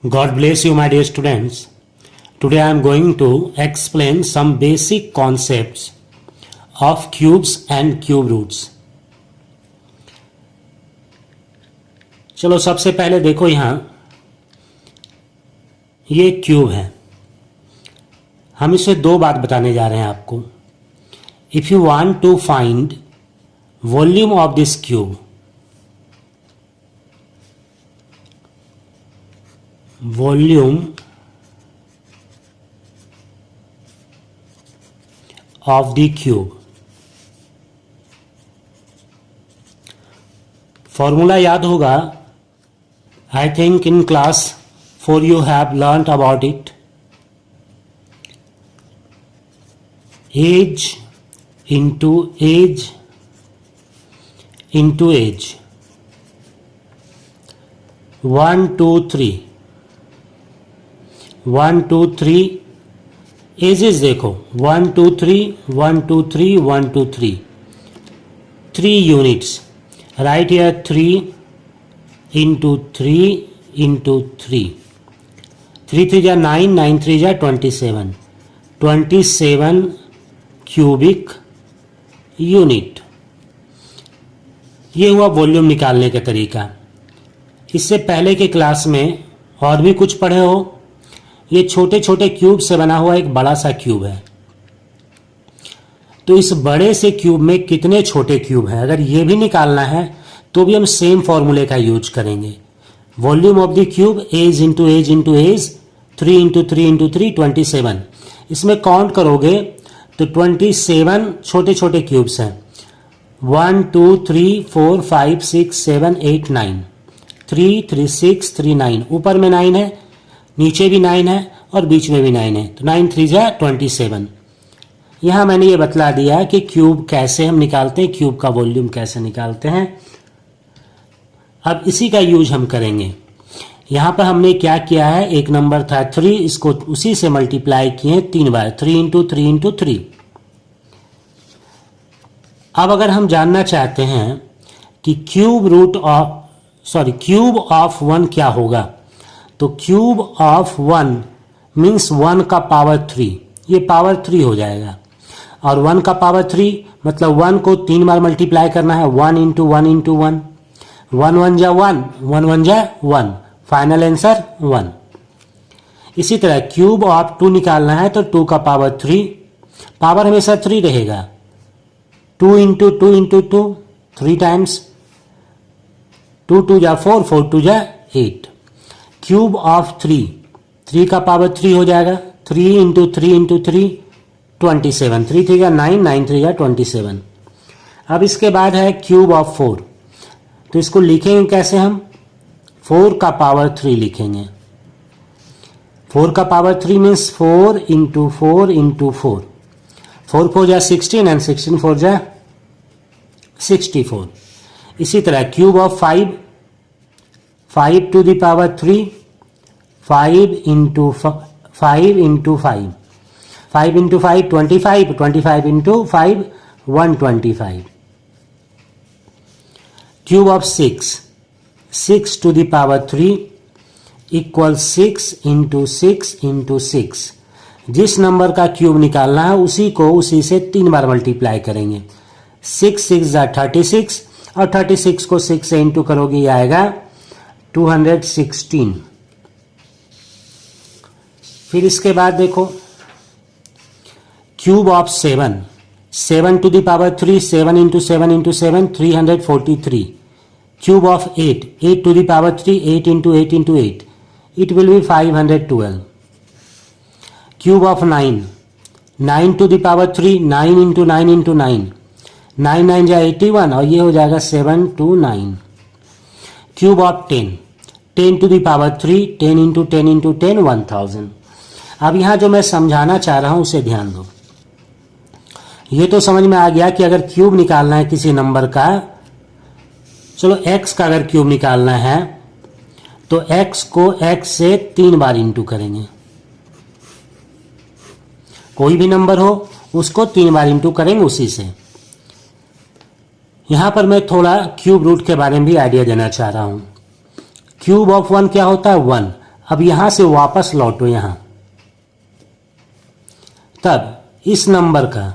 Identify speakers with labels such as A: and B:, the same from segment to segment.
A: God bless you, my dear students. Today I am going to explain some basic concepts of cubes and cube roots. चलो सबसे पहले देखो यहाँ ये cube है. हम इसे दो बात बताने जा रहे हैं आपको. If you want to find volume of this cube, volume of the cube, formula याद होगा. I think in class 4 you have learnt about it. Age into age into age. 1 2 3 1 2 3 edges देखो 1 2 3 1 2 3 1 2 3 3 units. Right here 3 into 3 into 3 3 3 जा 9 9 3 जा 27 27 cubic unit. ये हुआ volume निकालने का तरीका. इससे पहले के क्लास में और भी कुछ पढ़े हो. ये छोटे छोटे क्यूब से बना हुआ एक बड़ा सा क्यूब है. तो इस बड़े से क्यूब में कितने छोटे क्यूब हैं, अगर ये भी निकालना है तो भी हम सेम फॉर्मूले का यूज करेंगे. Volume of the cube edge into edge into edge 3 into 3 into 3 27. इसमें काउंट करोगे तो 27 छोटे छोटे क्यूब्स हैं. 1 2 3 4 5 6 7 8 9 3 3 6 3 9. ऊपर में 9 है, नीचे भी 9 है और बीच में भी 9 है. तो 9 3 जा 27. यहां मैंने ये बतला दिया कि क्यूब कैसे हम निकालते हैं, क्यूब का वॉल्यूम कैसे निकालते हैं. अब इसी का यूज हम करेंगे. यहां पर हमने क्या किया है, एक नंबर था 3, इसको उसी से मल्टीप्लाई किए 3 बार. 3 इंटू 3 इंटू 3. अब अगर हम जानना चाहते हैं कि क्यूब ऑफ 1 क्या होगा, तो क्यूब ऑफ 1 मीन्स 1 का पावर 3. ये पावर 3 हो जाएगा. और 1 का पावर 3 मतलब 1 को 3 बार मल्टीप्लाई करना है. 1 इंटू 1 इंटू 1. 1 1 जा 1, 1 1 जा 1. Final answer 1. इसी तरह क्यूब ऑफ 2 निकालना है तो 2 का पावर 3. पावर हमेशा 3 रहेगा. 2 इंटू 2 इंटू 2 3 टाइम्स. 2 2 जा 4, 4 2 जा 8. क्यूब ऑफ 3, 3 का पावर 3 हो जाएगा. 3 इंटू 3 इंटू 3 27. 3 3 जा 9, 9 3 जा 27. अब इसके बाद है क्यूब ऑफ 4. तो इसको लिखेंगे कैसे हम, 4 का पावर 3 लिखेंगे. 4 का पावर 3 मीन्स 4 इंटू 4 इंटू 4. 4 4 जा 16 एंड 16 4 जा 64. इसी तरह cube of 5, 5 to the power 3, 5 into 5 into 5. 5 into 5 25, 25 into 5 125. Cube of 6, 6 to the power 3 equal 6 into 6 into 6. जिस नंबर का क्यूब निकालना है उसी से 3 बार मल्टीप्लाई करेंगे. 6 6 जा 36 और 36 को 6 से इंटू करोगे ये आएगा 216. फिर इसके बाद देखो cube of 7, 7 to the power 3, 7 into 7 into 7 343. Cube of 8, 8 to the power 3, 8 into 8 into 8 it will be 512. Cube of 9, 9 to the power 3, 9 into 9 into 9 9 9 जा 81 और ये हो जाएगा 729. Cube of 10, 10 to the power 3, 10 into 10 into 10 1000. अब यहां जो मैं समझाना चाह रहा हूं उसे ध्यान दो. ये तो समझ में आ गया कि अगर क्यूब निकालना है किसी नंबर का, चलो x का अगर क्यूब निकालना है तो x को x से 3 बार इंटू करेंगे. कोई भी नंबर हो उसको 3 बार इंटू करेंगे उसी से. यहां पर मैं थोड़ा क्यूब रूट के बारे में भी आइडिया देना चाह रहा हूं. क्यूब ऑफ 1 क्या होता है 1. अब यहां से वापस लौटो यहां, तब इस नंबर का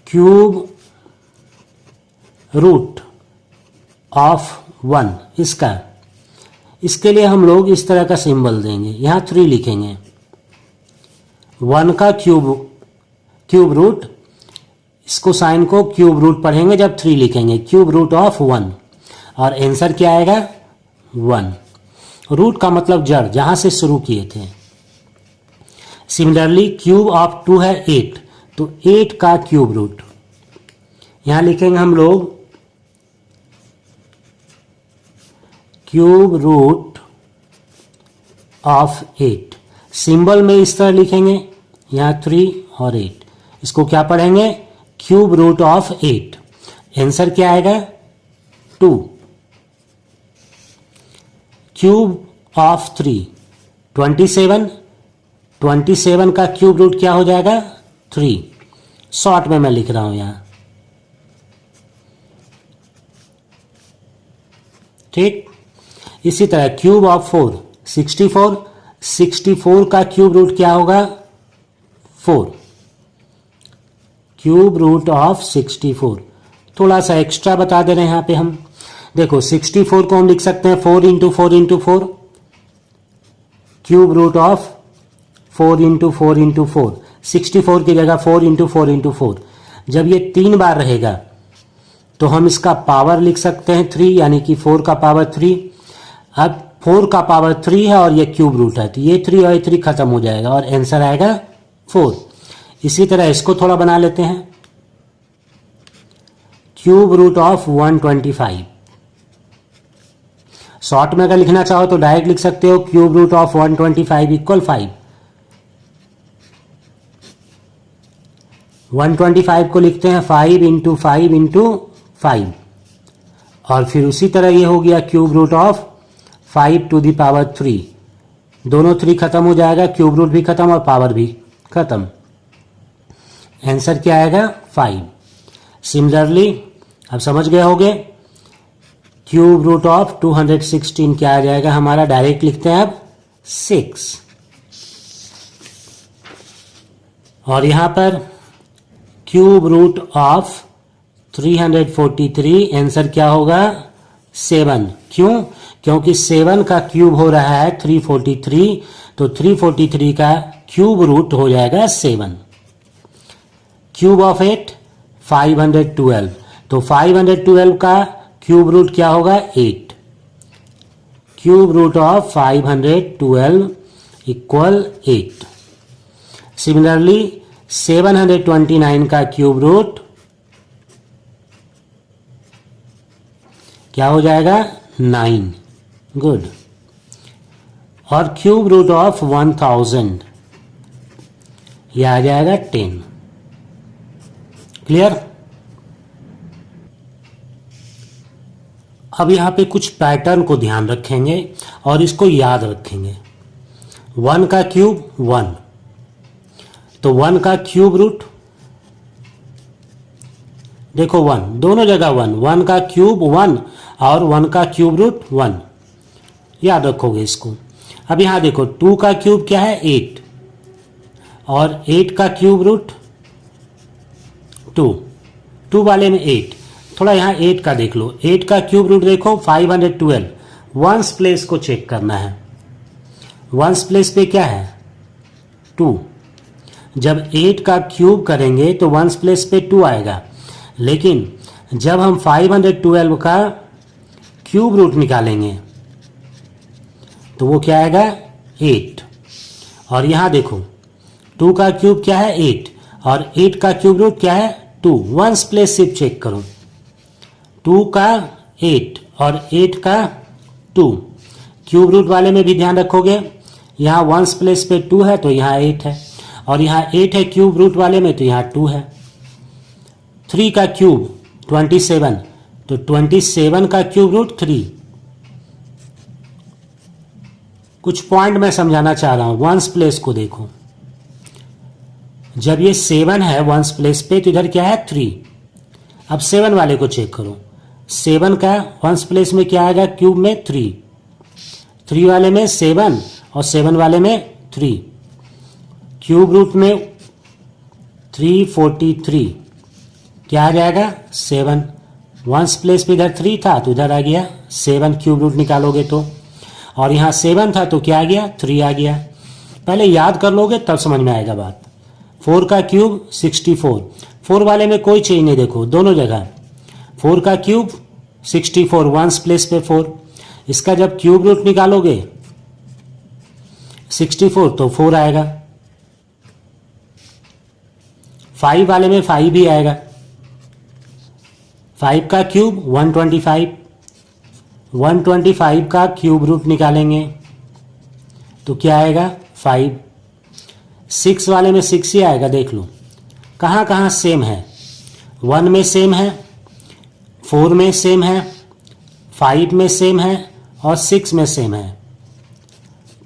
A: क्यूब रूट ऑफ 1, इसके लिए हम लोग इस तरह का सिंबल देंगे, यहां 3 लिखेंगे। 1 का क्यूब रूट, इसको साइन को क्यूब रूट पढ़ेंगे जब 3 लिखेंगे, क्यूब रूट ऑफ 1, और आंसर क्या आएगा 1। रूट का मतलब जड़, जहां से शुरू किए थे। सिमिलरली क्यूब ऑफ 2 है 8, तो 8 का क्यूब रूट यहां लिखेंगे हम लोग क्यूब रूट ऑफ 8। सिंबल में इस तरह लिखेंगे, यहां 3 और 8, इसको क्या पढ़ेंगे क्यूब रूट ऑफ 8। आंसर क्या आएगा 2। क्यूब ऑफ 3 27 का क्यूब रूट क्या हो जाएगा 3। शॉर्ट में मैं लिख रहा हूं यहां, ठीक। इसी तरह क्यूब ऑफ 4 64 का क्यूब रूट क्या होगा 4। क्यूब रूट ऑफ 64, थोड़ा सा एक्स्ट्रा बता दे रहे हैं यहां पे हम। देखो 64 को हम लिख सकते हैं 4 into 4 into 4, cube root of 4 into 4 into 4, 64 की जगह 4 इंटू 4 इंटू 4। जब ये 3 बार रहेगा तो हम इसका पावर लिख सकते हैं 3, यानी कि 4 का पावर 3। अब 4 का पावर 3 है और ये क्यूब रूट है, तो ये 3 और ये 3 खत्म हो जाएगा और आंसर आएगा 4। इसी तरह इसको थोड़ा बना लेते हैं, क्यूब रूट ऑफ 125। शॉर्ट में अगर लिखना चाहो तो डायरेक्ट लिख सकते हो क्यूब रूट ऑफ 125 इक्वल 5। 125 को लिखते हैं 5 इंटू 5 इंटू 5, और फिर उसी तरह ये हो गया cube root of 5 to the power 3। दोनों 3 खत्म हो जाएगा, क्यूब रूट भी खत्म और पावर भी खत्म। आंसर क्या आएगा 5। सिमिलरली अब समझ गए होंगे, क्यूब रूट ऑफ 216 क्या आ जाएगा हमारा, डायरेक्ट लिखते हैं अब 6। और यहां पर क्यूब रूट ऑफ 343, आंसर क्या होगा 7। क्यों? क्योंकि 7 का क्यूब हो रहा है 343, तो 343 का क्यूब रूट हो जाएगा 7। क्यूब ऑफ 8 512, तो 512 का क्यूब रूट क्या होगा 8। Cube root of 512 equal 8। Similarly 729 का क्यूब रूट क्या हो जाएगा 9। गुड। और क्यूब रूट ऑफ 1000 यह आ जाएगा 10। क्लियर? अब यहां पे कुछ पैटर्न को ध्यान रखेंगे और इसको याद रखेंगे। 1 का क्यूब 1, तो 1 का क्यूब रूट देखो 1, दोनों जगह 1 का क्यूब 1 और 1 का क्यूब रूट 1, याद रखोगे इसको। अब यहां देखो 2 का क्यूब क्या है 8, और 8 का क्यूब रूट 2 वाले में 8। थोड़ा यहां 8 का देख लो, 8 का क्यूब रूट देखो 512। वंस प्लेस को चेक करना है, वंस प्लेस पे क्या है 2। जब 8 का क्यूब करेंगे तो वंस प्लेस पे 2 आएगा, लेकिन जब हम 512 का क्यूब रूट निकालेंगे तो वो क्या आएगा 8। और यहां देखो 2 का क्यूब क्या है 8, और 8 का क्यूब रूट क्या है 2। वंस प्लेस सिर्फ चेक करो, 2 का 8 और 8 का 2। क्यूब रूट वाले में भी ध्यान रखोगे, यहाँ वंस प्लेस पे 2 है तो यहाँ 8 है, और यहाँ 8 है क्यूब रूट वाले में तो यहाँ 2 है। 3 का क्यूब 27, तो 27 का क्यूब रूट 3। कुछ पॉइंट मैं समझाना चाह रहा हूं, वंस प्लेस को देखो। जब ये 7 है वंस प्लेस पे तो इधर क्या है 3। अब 7 वाले को चेक करो, 7 का वंस प्लेस में क्या आएगा क्यूब में 3। 3 वाले में 7 और 7 वाले में 3, क्यूब रूट में 343, क्या आ जाएगा 7, वंस प्लेस पे इधर 3 था तो इधर आ गया 7, क्यूब रूट निकालोगे तो, और यहाँ 7 था तो क्या आ गया 3 आ गया। पहले याद कर लोगे तब समझ में आएगा बात। 4 का क्यूब 64, 4 वाले में कोई चेंज नहीं, देखो दोनों जगह 4 का क्यूब 64, वंस प्लेस पे 4, इसका जब क्यूब रूट निकालोगे 64 तो 4 आएगा। 5 वाले में 5 भी आएगा, 5 का क्यूब 125, 125 का क्यूब रूट निकालेंगे तो क्या आएगा 5। 6 वाले में 6 ही आएगा, देख लो कहाँ कहाँ सेम है, 1 में सेम है, 4 में सेम है, 5 में सेम है और 6 में सेम है।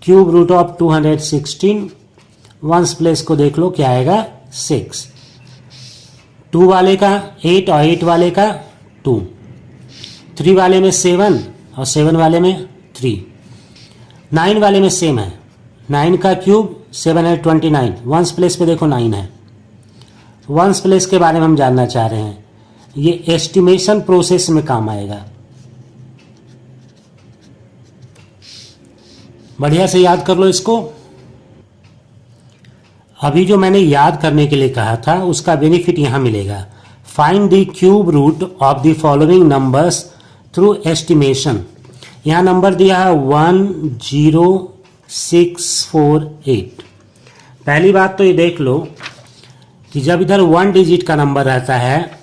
A: Cube root of 216, ones place को देख लो क्या आएगा 6। 2 वाले का 8 और 8 वाले का 2, 3 वाले में 7 और 7 वाले में 3, 9 वाले में सेम है, 9 का क्यूब 7 है 29, वंस प्लेस पे देखो 9 है। वंस प्लेस के बारे में हम जानना चाह रहे हैं, ये एस्टिमेशन प्रोसेस में काम आएगा। बढ़िया से याद कर लो इसको। अभी जो मैंने याद करने के लिए कहा था उसका बेनिफिट यहां मिलेगा। Find the cube root of the following numbers through estimation. यहां नंबर दिया है 10648। पहली बात तो ये देख लो कि जब इधर 1 डिजिट का नंबर रहता है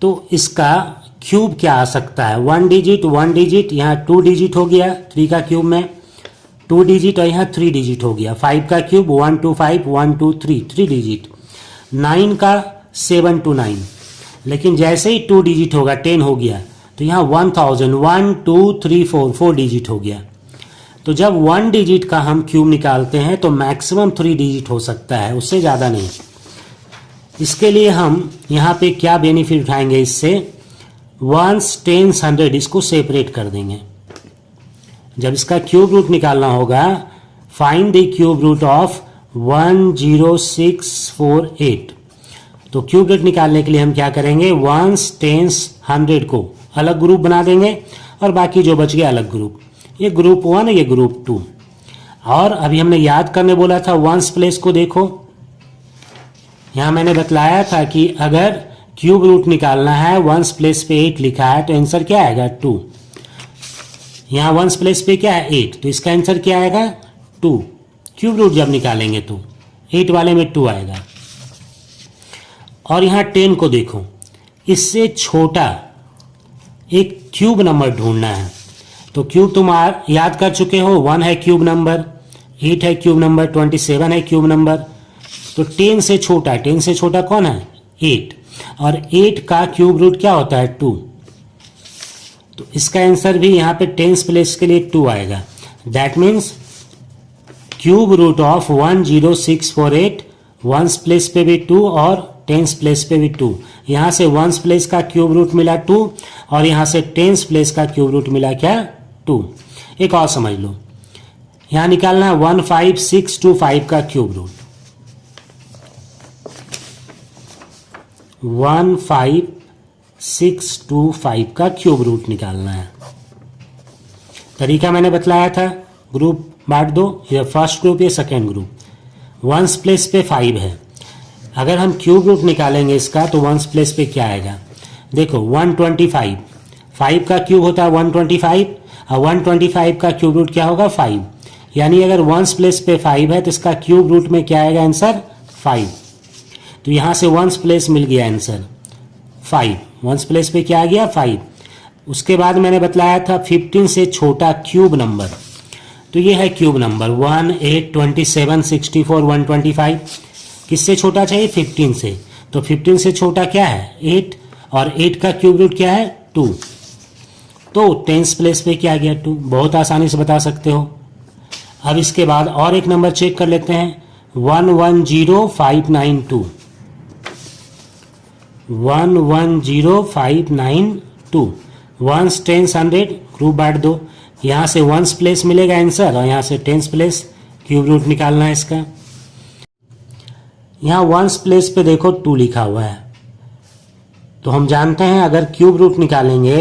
A: तो इसका क्यूब क्या आ सकता है, 1 डिजिट, यहाँ 2 डिजिट हो गया 3 का क्यूब में, 2 डिजिट और यहाँ 3 डिजिट हो गया। 5 का क्यूब 1 2 5 1 2 3 3 डिजिट। 9 का 7 2 9, लेकिन जैसे ही 2 डिजिट होगा 10 हो गया तो यहाँ 1000 1 2 3 4 4 डिजिट हो गया। तो जब 1 डिजिट का हम क्यूब निकालते हैं तो मैक्सिमम 3 डिजिट हो सकता है, उससे ज़्यादा नहीं। इसके लिए हम यहाँ पे क्या बेनिफिट उठाएंगे, इससे 1s 10s 100 इसको सेपरेट कर देंगे। जब इसका क्यूब रूट निकालना होगा, find the cube root of 10648, तो क्यूब रूट निकालने के लिए हम क्या करेंगे, 1s 10s 100 को अलग ग्रुप बना देंगे और बाकी जो बच गया अलग ग्रुप, ये ग्रुप 1 ये ग्रुप 2। और अभी हमने याद करने बोला था वंस प्लेस को देखो, यहाँ मैंने बतलाया था कि अगर क्यूब रूट निकालना है, वंस प्लेस पे 8 लिखा है तो आंसर क्या आएगा 2। यहाँ वंस प्लेस पे क्या है 8, तो इसका आंसर क्या आएगा 2। क्यूब रूट जब निकालेंगे तो 8 वाले में 2 आएगा। और यहाँ 10 को देखो, इससे छोटा एक क्यूब नंबर ढूंढना है। तो क्यूब तुम याद कर चुके हो, 1 है क्यूब नंबर, 8 है क्यूब नंबर, 27 है क्यूब नंबर। तो 10 से छोटा, 10 से छोटा कौन है 8, और 8 का क्यूब रूट क्या होता है 2। तो इसका आंसर भी यहाँ पे 10s प्लेस के लिए 2 आएगा। That means cube root of 10648 ones place पे भी 2 और 10s प्लेस पे भी 2। यहाँ से वंस प्लेस का क्यूब रूट मिला 2 और यहाँ से 10s प्लेस का क्यूब रूट मिला क्या 2। एक और समझ लो, यहाँ निकालना है 15625 का क्यूब रूट, 15625 का क्यूब रूट निकालना है। तरीका मैंने बतलाया था, ग्रुप बांट दो, ये फर्स्ट ग्रुप ये सेकेंड ग्रुप। वंस प्लेस पे 5 है, अगर हम क्यूब रूट निकालेंगे इसका तो वंस प्लेस पे क्या आएगा, देखो 125, 5 का क्यूब होता है 125 और 125 का क्यूब रूट क्या होगा 5, यानी अगर वंस प्लेस पे 5 है तो इसका क्यूब रूट में क्या आएगा आंसर 5। तो यहाँ से वंस प्लेस मिल गया आंसर 5, वंस प्लेस पे क्या आ गया 5। उसके बाद मैंने बतलाया था 15 से छोटा क्यूब नंबर, तो ये है क्यूब नंबर 1 8 27 64 125। किससे छोटा चाहिए 15 से, तो 15 से छोटा क्या है 8 और 8 का क्यूब रूट क्या है 2। तो 10s प्लेस पे क्या आ गया 2, बहुत आसानी से बता सकते हो। अब इसके बाद और एक नंबर चेक कर लेते हैं 110592, 110 592, 1s 10s 100 ग्रुप बांट दो, यहाँ से वंस प्लेस मिलेगा आंसर और यहाँ से टेंस प्लेस क्यूब रूट निकालना है इसका। यहाँ वंस प्लेस पे देखो 2 लिखा हुआ है, तो हम जानते हैं अगर क्यूब रूट निकालेंगे,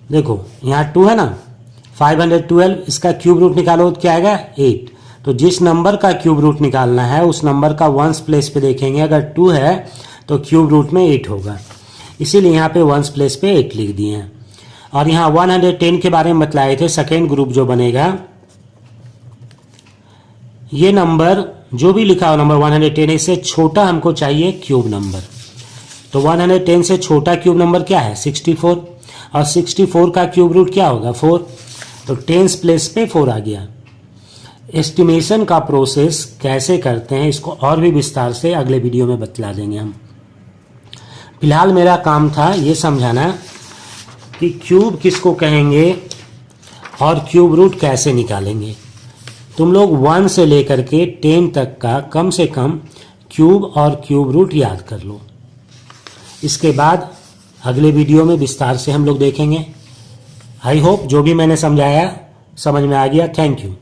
A: देखो यहाँ 2 है ना, 512, इसका क्यूब रूट निकालो तो क्या आएगा 8। तो जिस नंबर का क्यूब रूट निकालना है उस नंबर का वंस प्लेस पे देखेंगे, अगर 2 है तो क्यूब रूट में 8 होगा, इसीलिए यहाँ पे वंस प्लेस पे 8 लिख दिए हैं। और यहाँ 110 के बारे में बतलाए थे, सेकेंड ग्रुप जो बनेगा, ये नंबर जो भी लिखा हो नंबर 110, इससे छोटा हमको चाहिए क्यूब नंबर। तो 110 से छोटा क्यूब नंबर क्या है 64, और 64 का क्यूब रूट क्या होगा 4, तो टेंस प्लेस पे 4 आ गया। एस्टिमेशन का प्रोसेस कैसे करते हैं इसको और भी विस्तार से अगले वीडियो में बतला देंगे हम। फिलहाल मेरा काम था ये समझाना कि क्यूब किसको कहेंगे और क्यूब रूट कैसे निकालेंगे। तुम लोग 1 से लेकर के 10 तक का कम से कम क्यूब और क्यूब रूट याद कर लो। इसके बाद अगले वीडियो में विस्तार से हम लोग देखेंगे। आई होप जो भी मैंने समझाया समझ में आ गया। Thank you.